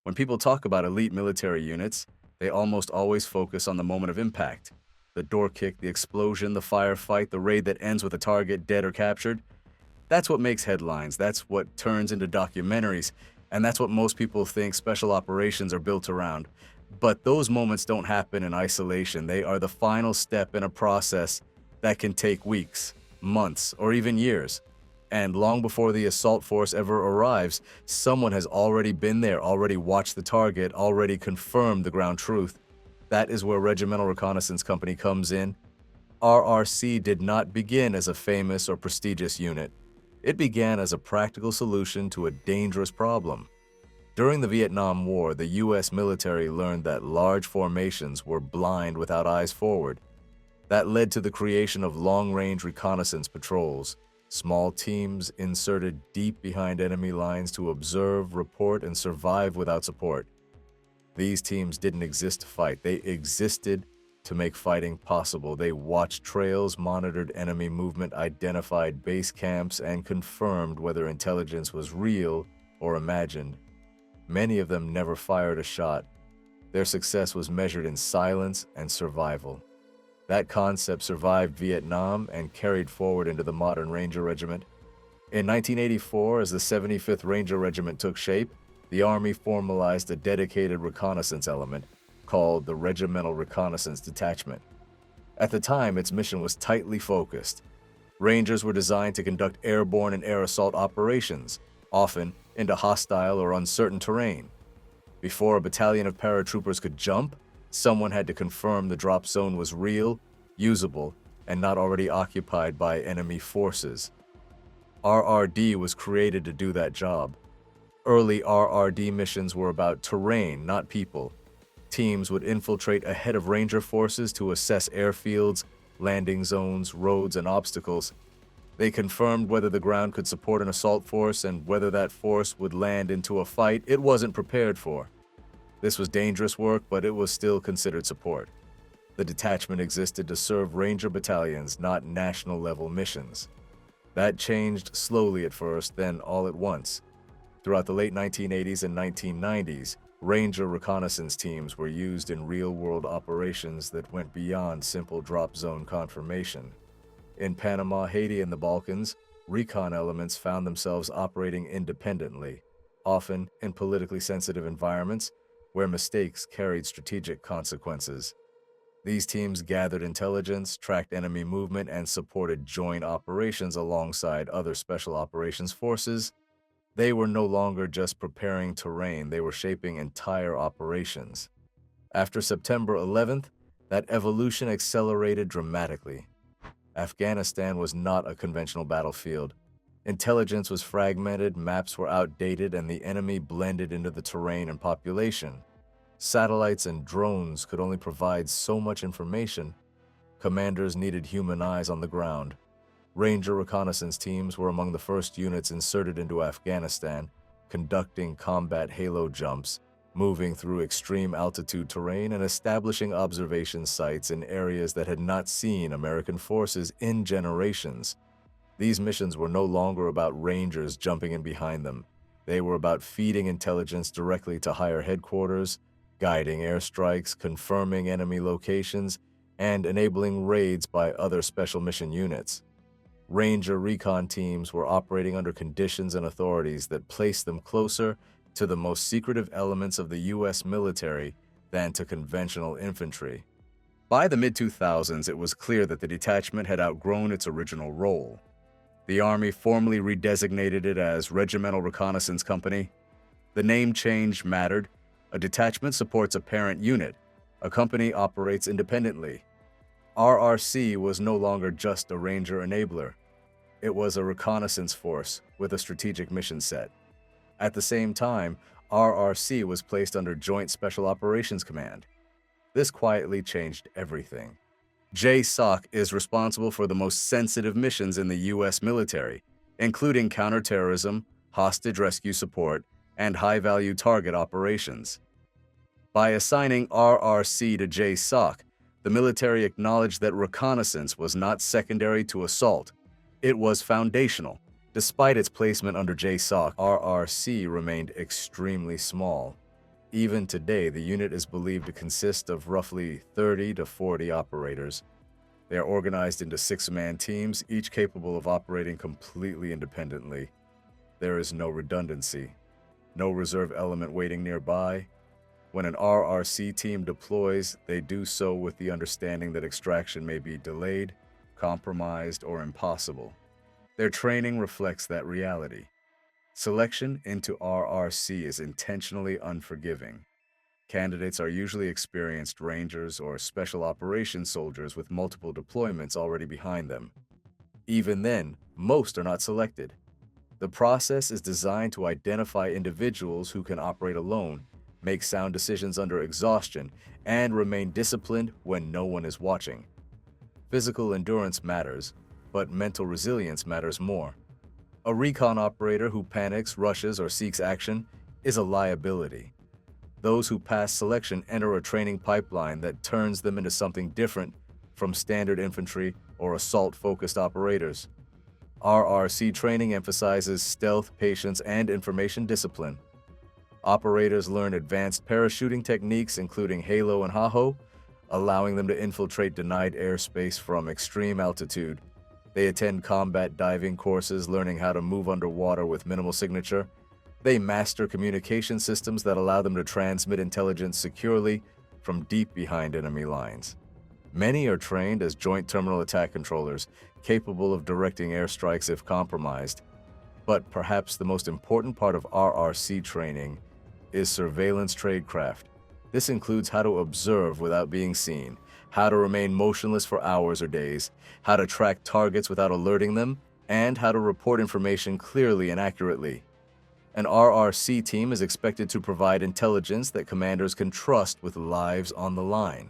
When people talk about elite military units, they almost always focus on the moment of impact. The door kick, the explosion, the firefight, the raid that ends with a target dead or captured. That's what makes headlines, that's what turns into documentaries, and that's what most people think special operations are built around. But those moments don't happen in isolation. They are the final step in a process that can take weeks, months, or even years. And long before the assault force ever arrives, someone has already been there, already watched the target, already confirmed the ground truth. That is where Regimental Reconnaissance Company comes in. RRC did not begin as a famous or prestigious unit. It began as a practical solution to a dangerous problem. During the Vietnam War, the U.S. military learned that large formations were blind without eyes forward. That led to the creation of long-range reconnaissance patrols, small teams inserted deep behind enemy lines to observe, report, and survive without support. These teams didn't exist to fight. They existed to make fighting possible. They watched trails, monitored enemy movement, identified base camps, and confirmed whether intelligence was real or imagined. Many of them never fired a shot. Their success was measured in silence and survival. That concept survived Vietnam and carried forward into the modern Ranger Regiment. In 1984, as the 75th Ranger Regiment took shape, the Army formalized a dedicated reconnaissance element called the Regimental Reconnaissance Detachment. At the time, its mission was tightly focused. Rangers were designed to conduct airborne and air assault operations, often into hostile or uncertain terrain. Before a battalion of paratroopers could jump, someone had to confirm the drop zone was real, usable, and not already occupied by enemy forces. RRD was created to do that job. Early RRD missions were about terrain, not people. Teams would infiltrate ahead of Ranger forces to assess airfields, landing zones, roads, and obstacles. They confirmed whether the ground could support an assault force and whether that force would land into a fight it wasn't prepared for. This was dangerous work, but it was still considered support. The detachment existed to serve Ranger battalions, not national-level missions. That changed slowly at first, then all at once. Throughout the late 1980s and 1990s, Ranger reconnaissance teams were used in real-world operations that went beyond simple drop zone confirmation. In Panama, Haiti, and the Balkans, recon elements found themselves operating independently, often in politically sensitive environments where mistakes carried strategic consequences. These teams gathered intelligence, tracked enemy movement, and supported joint operations alongside other special operations forces. They were no longer just preparing terrain, they were shaping entire operations. After September 11th, that evolution accelerated dramatically. Afghanistan was not a conventional battlefield. Intelligence was fragmented, maps were outdated, and the enemy blended into the terrain and population. Satellites and drones could only provide so much information. Commanders needed human eyes on the ground. Ranger reconnaissance teams were among the first units inserted into Afghanistan, conducting combat halo jumps, moving through extreme altitude terrain and establishing observation sites in areas that had not seen American forces in generations. These missions were no longer about Rangers jumping in behind them. They were about feeding intelligence directly to higher headquarters, guiding airstrikes, confirming enemy locations, and enabling raids by other special mission units. Ranger recon teams were operating under conditions and authorities that placed them closer to the most secretive elements of the U.S. military than to conventional infantry. By the mid-2000s, it was clear that the detachment had outgrown its original role. The Army formally redesignated it as Regimental Reconnaissance Company. The name change mattered. A detachment supports a parent unit. A company operates independently. RRC was no longer just a Ranger enabler. It was a reconnaissance force with a strategic mission set. At the same time, RRC was placed under Joint Special Operations Command. This quietly changed everything. JSOC is responsible for the most sensitive missions in the U.S. military, including counterterrorism, hostage rescue support, and high-value target operations. By assigning RRC to JSOC, the military acknowledged that reconnaissance was not secondary to assault. It was foundational. Despite its placement under JSOC, RRC remained extremely small. Even today, the unit is believed to consist of roughly 30 to 40 operators. They are organized into 6-man teams, each capable of operating completely independently. There is no redundancy, no reserve element waiting nearby. When an RRC team deploys, they do so with the understanding that extraction may be delayed, compromised, or impossible. Their training reflects that reality. Selection into RRC is intentionally unforgiving. Candidates are usually experienced Rangers or Special Operations soldiers with multiple deployments already behind them. Even then, most are not selected. The process is designed to identify individuals who can operate alone, make sound decisions under exhaustion, and remain disciplined when no one is watching. Physical endurance matters, but mental resilience matters more. A recon operator who panics, rushes, or seeks action is a liability. Those who pass selection enter a training pipeline that turns them into something different from standard infantry or assault-focused operators. RRC training emphasizes stealth, patience, and information discipline. Operators learn advanced parachuting techniques, including Halo and Haho, allowing them to infiltrate denied airspace from extreme altitude. They attend combat diving courses, learning how to move underwater with minimal signature. They master communication systems that allow them to transmit intelligence securely from deep behind enemy lines. Many are trained as joint terminal attack controllers, capable of directing airstrikes if compromised. But perhaps the most important part of RRC training is surveillance tradecraft. This includes how to observe without being seen, how to remain motionless for hours or days, how to track targets without alerting them, and how to report information clearly and accurately. An RRC team is expected to provide intelligence that commanders can trust with lives on the line.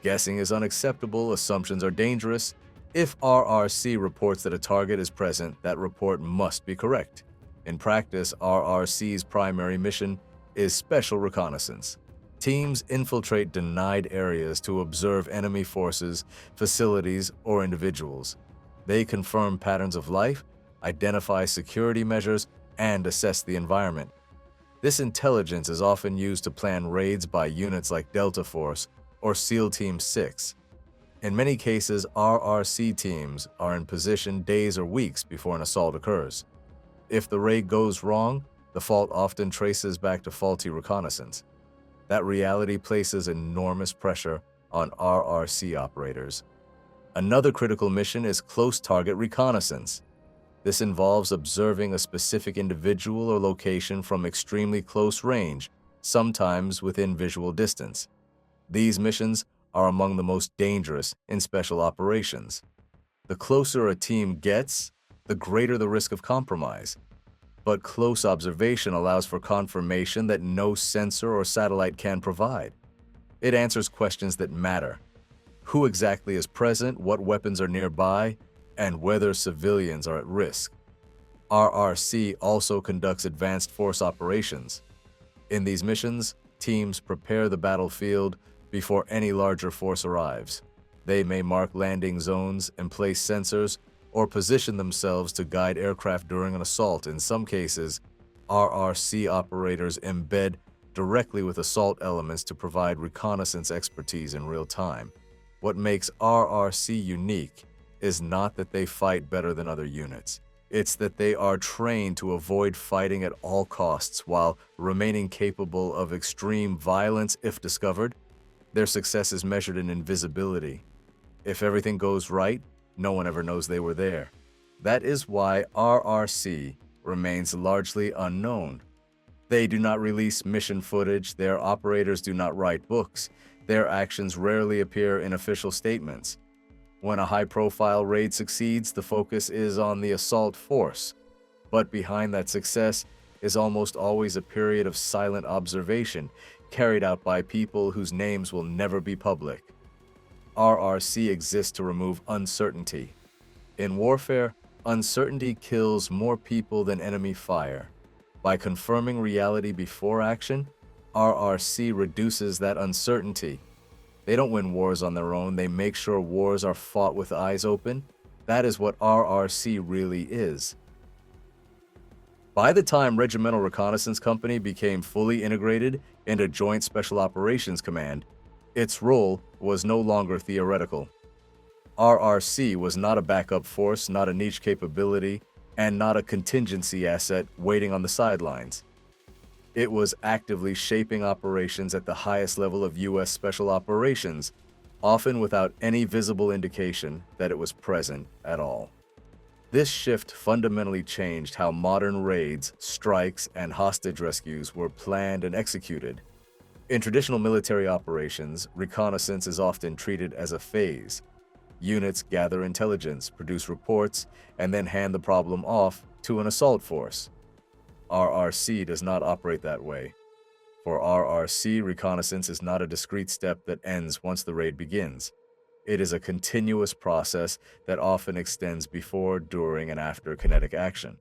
Guessing is unacceptable, assumptions are dangerous. If RRC reports that a target is present, that report must be correct. In practice, RRC's primary mission is special reconnaissance. Teams infiltrate denied areas to observe enemy forces, facilities, or individuals. They confirm patterns of life, identify security measures, and assess the environment. This intelligence is often used to plan raids by units like Delta Force or SEAL Team 6. In many cases, RRC teams are in position days or weeks before an assault occurs. If the raid goes wrong, the fault often traces back to faulty reconnaissance. That reality places enormous pressure on RRC operators. Another critical mission is close target reconnaissance. This involves observing a specific individual or location from extremely close range, sometimes within visual distance. These missions are among the most dangerous in special operations. The closer a team gets, the greater the risk of compromise. But close observation allows for confirmation that no sensor or satellite can provide. It answers questions that matter: who exactly is present, what weapons are nearby, and whether civilians are at risk. RRC also conducts advanced force operations. In these missions, teams prepare the battlefield before any larger force arrives. They may mark landing zones and place sensors or position themselves to guide aircraft during an assault. In some cases, RRC operators embed directly with assault elements to provide reconnaissance expertise in real time. What makes RRC unique is not that they fight better than other units. It's that they are trained to avoid fighting at all costs while remaining capable of extreme violence if discovered. Their success is measured in invisibility. If everything goes right, no one ever knows they were there. That is why RRC remains largely unknown. They do not release mission footage, their operators do not write books, their actions rarely appear in official statements. When a high-profile raid succeeds, the focus is on the assault force. But behind that success is almost always a period of silent observation, carried out by people whose names will never be public. RRC exists to remove uncertainty. In warfare, uncertainty kills more people than enemy fire. By confirming reality before action, RRC reduces that uncertainty. They don't win wars on their own, they make sure wars are fought with eyes open. That is what RRC really is. By the time Regimental Reconnaissance Company became fully integrated, into Joint Special Operations Command, its role was no longer theoretical. RRC was not a backup force, not a niche capability, and not a contingency asset waiting on the sidelines. It was actively shaping operations at the highest level of U.S. Special Operations, often without any visible indication that it was present at all. This shift fundamentally changed how modern raids, strikes, and hostage rescues were planned and executed. In traditional military operations, reconnaissance is often treated as a phase. Units gather intelligence, produce reports, and then hand the problem off to an assault force. RRC does not operate that way. For RRC, reconnaissance is not a discrete step that ends once the raid begins. It is a continuous process that often extends before, during, and after kinetic action.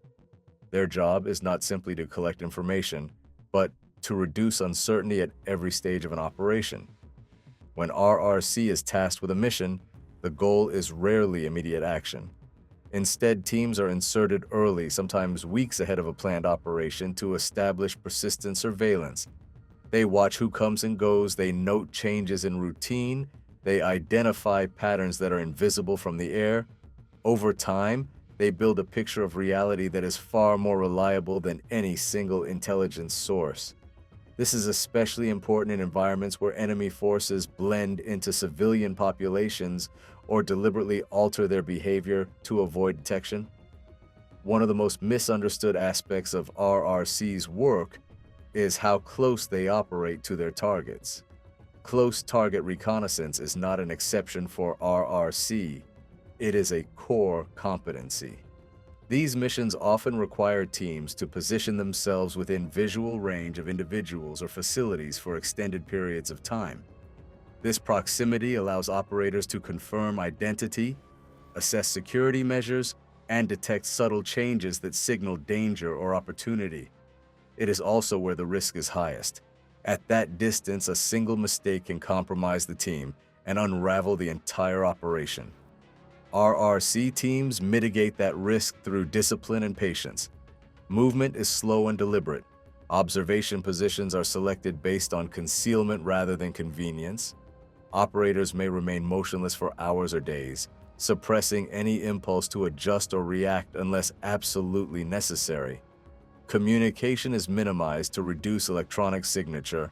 Their job is not simply to collect information, but to reduce uncertainty at every stage of an operation. When RRC is tasked with a mission, the goal is rarely immediate action. Instead, teams are inserted early, sometimes weeks ahead of a planned operation, to establish persistent surveillance. They watch who comes and goes, they note changes in routine, they identify patterns that are invisible from the air. Over time, they build a picture of reality that is far more reliable than any single intelligence source. This is especially important in environments where enemy forces blend into civilian populations or deliberately alter their behavior to avoid detection. One of the most misunderstood aspects of RRC's work is how close they operate to their targets. Close target reconnaissance is not an exception for RRC. It is a core competency. These missions often require teams to position themselves within visual range of individuals or facilities for extended periods of time. This proximity allows operators to confirm identity, assess security measures, and detect subtle changes that signal danger or opportunity. It is also where the risk is highest. At that distance, a single mistake can compromise the team and unravel the entire operation. RRC teams mitigate that risk through discipline and patience. Movement is slow and deliberate. Observation positions are selected based on concealment rather than convenience. Operators may remain motionless for hours or days, suppressing any impulse to adjust or react unless absolutely necessary. Communication is minimized to reduce electronic signature.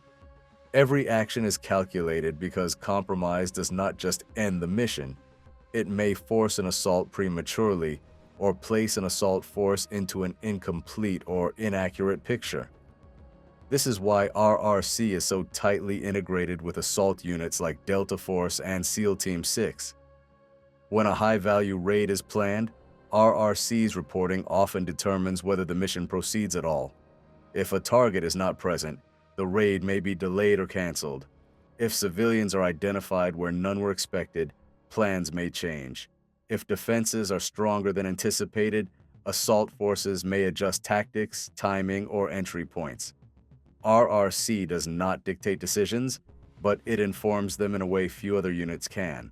Every action is calculated because compromise does not just end the mission. It may force an assault prematurely or place an assault force into an incomplete or inaccurate picture. This is why RRC is so tightly integrated with assault units like Delta Force and SEAL Team 6. When a high-value raid is planned, RRC's reporting often determines whether the mission proceeds at all. If a target is not present, the raid may be delayed or canceled. If civilians are identified where none were expected, plans may change. If defenses are stronger than anticipated, assault forces may adjust tactics, timing, or entry points. RRC does not dictate decisions, but it informs them in a way few other units can.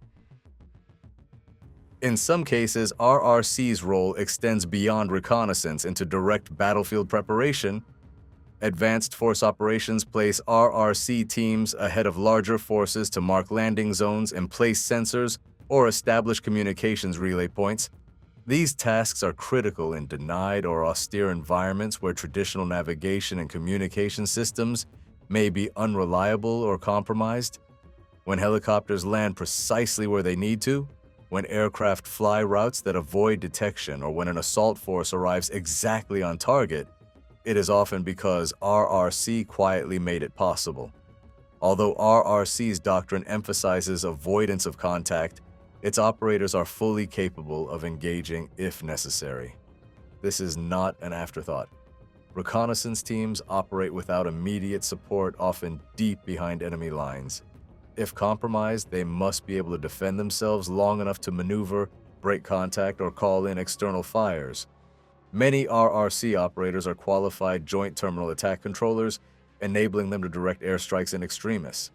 In some cases, RRC's role extends beyond reconnaissance into direct battlefield preparation. Advanced force operations place RRC teams ahead of larger forces to mark landing zones and place sensors or establish communications relay points. These tasks are critical in denied or austere environments where traditional navigation and communication systems may be unreliable or compromised. When helicopters land precisely where they need to, when aircraft fly routes that avoid detection, or when an assault force arrives exactly on target, it is often because RRC quietly made it possible. Although RRC's doctrine emphasizes avoidance of contact, its operators are fully capable of engaging if necessary. This is not an afterthought. Reconnaissance teams operate without immediate support, often deep behind enemy lines. If compromised, they must be able to defend themselves long enough to maneuver, break contact, or call in external fires. Many RRC operators are qualified Joint Terminal Attack Controllers, enabling them to direct airstrikes in extremis.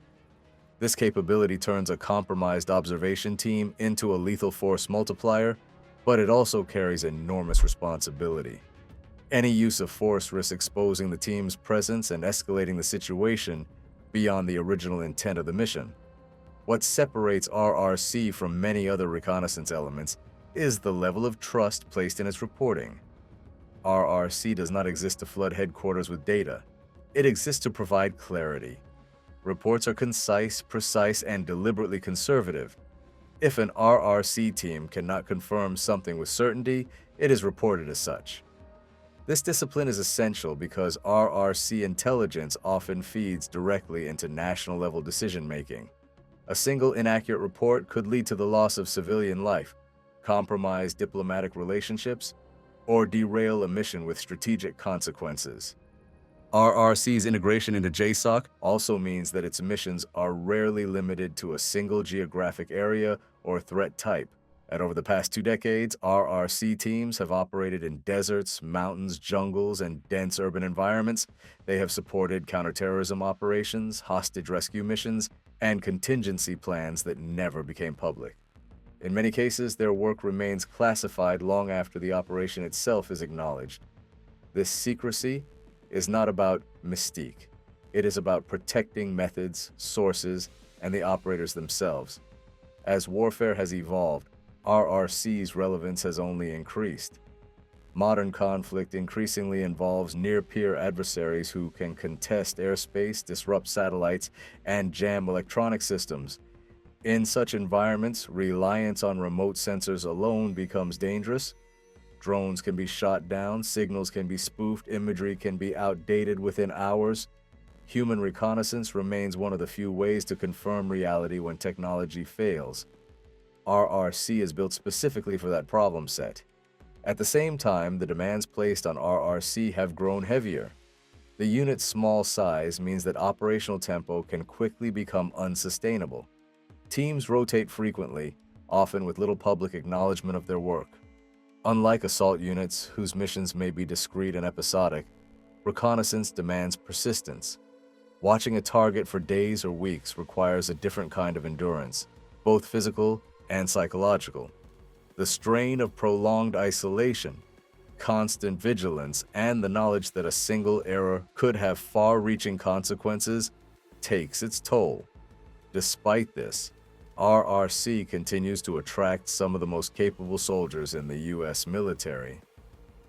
This capability turns a compromised observation team into a lethal force multiplier, but it also carries enormous responsibility. Any use of force risks exposing the team's presence and escalating the situation, beyond the original intent of the mission. What separates RRC from many other reconnaissance elements is the level of trust placed in its reporting. RRC does not exist to flood headquarters with data. It exists to provide clarity. Reports are concise, precise, and deliberately conservative. If an RRC team cannot confirm something with certainty, it is reported as such. This discipline is essential because RRC intelligence often feeds directly into national-level decision-making. A single inaccurate report could lead to the loss of civilian life, compromise diplomatic relationships, or derail a mission with strategic consequences. RRC's integration into JSOC also means that its missions are rarely limited to a single geographic area or threat type. And over the past 2 decades, RRC teams have operated in deserts, mountains, jungles, and dense urban environments. They have supported counterterrorism operations, hostage rescue missions, and contingency plans that never became public. In many cases, their work remains classified long after the operation itself is acknowledged. This secrecy is not about mystique. It is about protecting methods, sources, and the operators themselves. As warfare has evolved, RRC's relevance has only increased. Modern conflict increasingly involves near-peer adversaries who can contest airspace, disrupt satellites, and jam electronic systems. In such environments, reliance on remote sensors alone becomes dangerous. Drones can be shot down, signals can be spoofed, imagery can be outdated within hours. Human reconnaissance remains one of the few ways to confirm reality when technology fails. RRC is built specifically for that problem set. At the same time, the demands placed on RRC have grown heavier. The unit's small size means that operational tempo can quickly become unsustainable. Teams rotate frequently, often with little public acknowledgement of their work. Unlike assault units, whose missions may be discreet and episodic, reconnaissance demands persistence. Watching a target for days or weeks requires a different kind of endurance, both physical and psychological. The strain of prolonged isolation, constant vigilance, and the knowledge that a single error could have far-reaching consequences takes its toll. Despite this, RRC continues to attract some of the most capable soldiers in the U.S. military.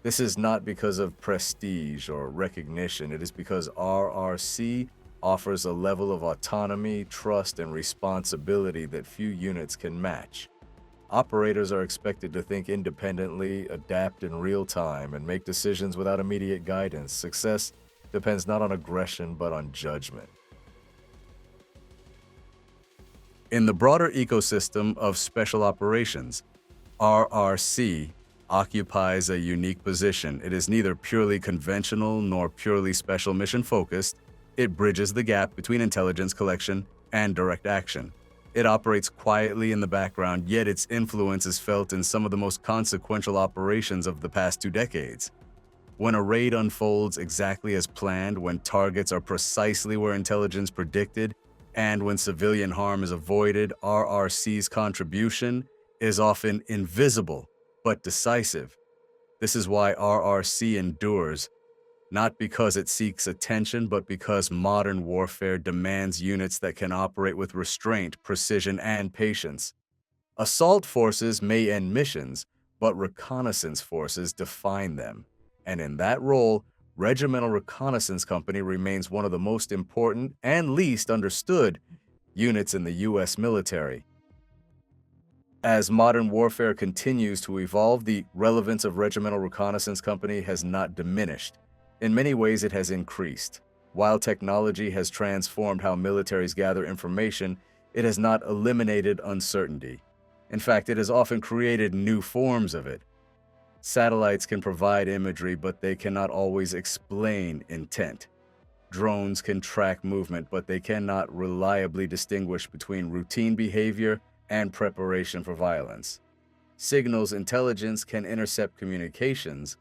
This is not because of prestige or recognition. It is because RRC offers a level of autonomy, trust, and responsibility that few units can match. Operators are expected to think independently, adapt in real time, and make decisions without immediate guidance. Success depends not on aggression, but on judgment. In the broader ecosystem of special operations, RRC occupies a unique position. It is neither purely conventional nor purely special mission focused. It bridges the gap between intelligence collection and direct action. It operates quietly in the background, yet its influence is felt in some of the most consequential operations of the past 2 decades. When a raid unfolds exactly as planned, when targets are precisely where intelligence predicted, and when civilian harm is avoided, RRC's contribution is often invisible but decisive. This is why RRC endures, not because it seeks attention, but because modern warfare demands units that can operate with restraint, precision, and patience. Assault forces may end missions, but reconnaissance forces define them. And in that role, Regimental Reconnaissance Company remains one of the most important and least understood units in the U.S. military. As modern warfare continues to evolve, the relevance of Regimental Reconnaissance Company has not diminished. In many ways, it has increased. While technology has transformed how militaries gather information, it has not eliminated uncertainty. In fact, it has often created new forms of it. Satellites can provide imagery, but they cannot always explain intent. Drones can track movement, but they cannot reliably distinguish between routine behavior and preparation for violence. Signals intelligence can intercept communications,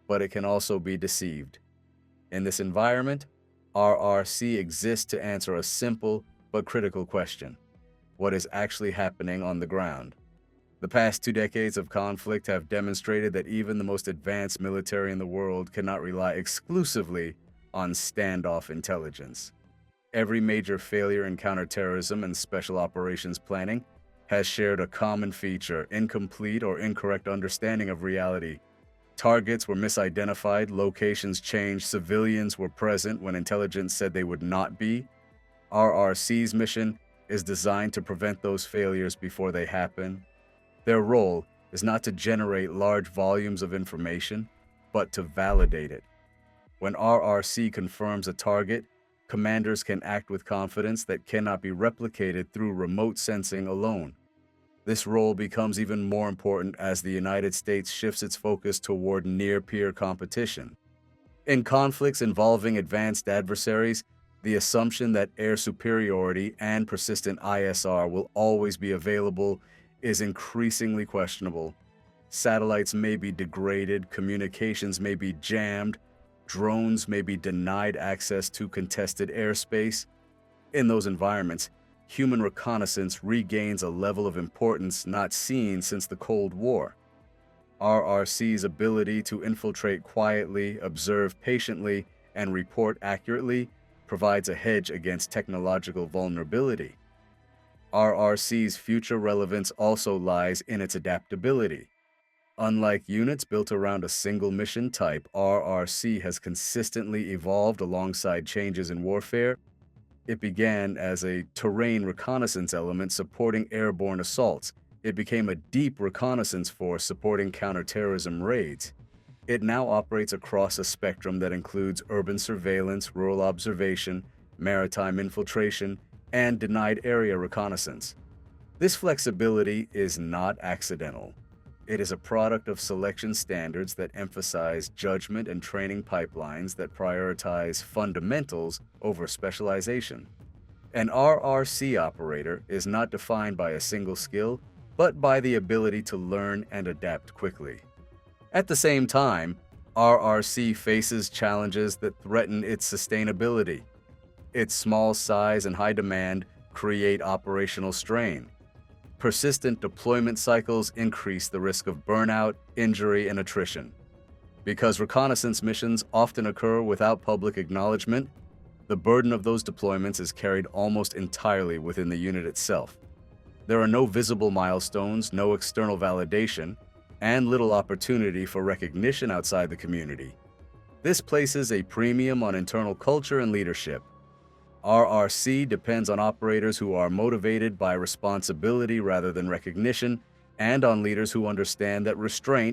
but it can also be deceived. In this environment, RRC exists to answer a simple but critical question: what is actually happening on the ground? The past 2 decades of conflict have demonstrated that even the most advanced military in the world cannot rely exclusively on standoff intelligence. Every major failure in counterterrorism and special operations planning has shared a common feature: incomplete or incorrect understanding of reality. Targets were misidentified, locations changed, civilians were present when intelligence said they would not be. RRC's mission is designed to prevent those failures before they happen. Their role is not to generate large volumes of information, but to validate it. When RRC confirms a target, commanders can act with confidence that cannot be replicated through remote sensing alone. This role becomes even more important as the United States shifts its focus toward near-peer competition. In conflicts involving advanced adversaries, the assumption that air superiority and persistent ISR will always be available is increasingly questionable. Satellites may be degraded, communications may be jammed, drones may be denied access to contested airspace. In those environments, human reconnaissance regains a level of importance not seen since the Cold War. RRC's ability to infiltrate quietly, observe patiently, and report accurately provides a hedge against technological vulnerability. RRC's future relevance also lies in its adaptability. Unlike units built around a single mission type, RRC has consistently evolved alongside changes in warfare. It began as a terrain reconnaissance element supporting airborne assaults. It became a deep reconnaissance force supporting counterterrorism raids. It now operates across a spectrum that includes urban surveillance, rural observation, maritime infiltration, and denied area reconnaissance. This flexibility is not accidental. It is a product of selection standards that emphasize judgment and training pipelines that prioritize fundamentals over specialization. An RRC operator is not defined by a single skill, but by the ability to learn and adapt quickly. At the same time, RRC faces challenges that threaten its sustainability. Its small size and high demand create operational strain. Persistent deployment cycles increase the risk of burnout, injury, and attrition. Because reconnaissance missions often occur without public acknowledgement, the burden of those deployments is carried almost entirely within the unit itself. There are no visible milestones, no external validation, and little opportunity for recognition outside the community. This places a premium on internal culture and leadership. RRC depends on operators who are motivated by responsibility rather than recognition, and on leaders who understand that restraint